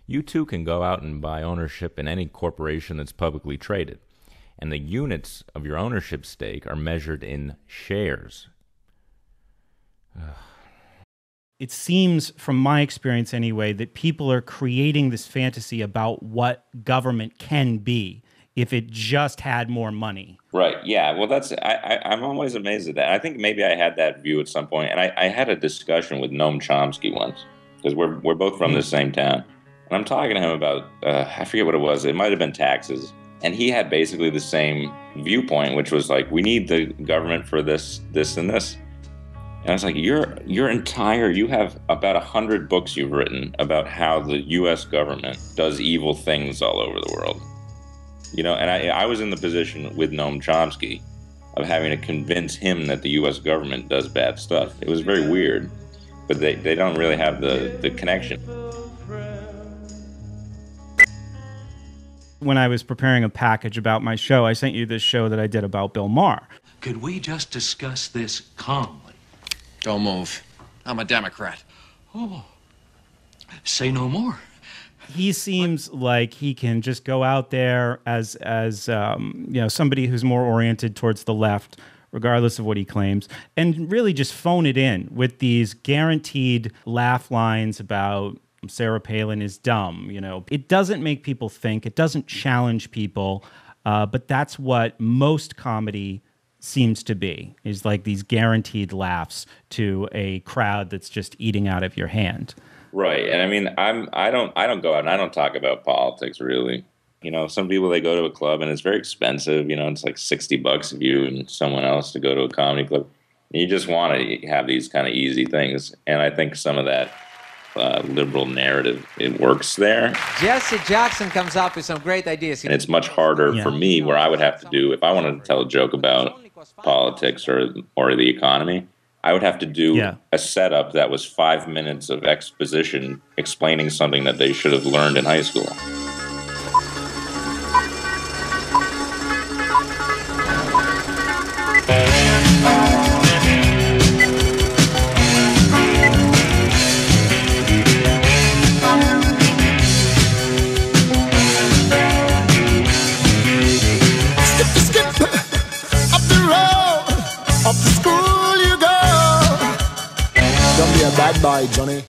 you too can go out and buy ownership in any corporation that's publicly traded. And the units of your ownership stake are measured in shares. It seems, from my experience anyway, that people are creating this fantasy about what government can be if it just had more money. Right. Yeah. Well, I'm always amazed at that. I think maybe I had that view at some point, and I had a discussion with Noam Chomsky once, because we're both from the same town. And I'm talking to him about, I forget what it was. It might have been taxes. And he had basically the same viewpoint, which was like, we need the government for this, this, and this. And I was like, you have about 100 books you've written about how the U.S. government does evil things all over the world. And I was in the position with Noam Chomsky of having to convince him that the U.S. government does bad stuff. It was very weird, but they don't really have the connection. When I was preparing a package about my show, I sent you this show that I did about Bill Maher. Could we just discuss this calmly? Don't move. I'm a Democrat. Oh, say no more. He seems like he can just go out there as somebody who's more oriented towards the left, regardless of what he claims, and really just phone it in with these guaranteed laugh lines about Sarah Palin is dumb. It doesn't make people think. It doesn't challenge people. But that's what most comedy seems to be, is like these guaranteed laughs to a crowd that's just eating out of your hand. Right. And I mean, I don't go out and I don't talk about politics really. Some people, they go to a club and it's very expensive. It's like $60 of you and someone else to go to a comedy club. And you just want to have these kind of easy things. And I think some of that liberal narrative, it works there. Jesse Jackson comes up with some great ideas. And it's much harder for me, where I would have to do, if I wanted to tell a joke about politics or the economy, I would have to do a setup that was 5 minutes of exposition explaining something that they should have learned in high school. Don't be a bad boy, Johnny.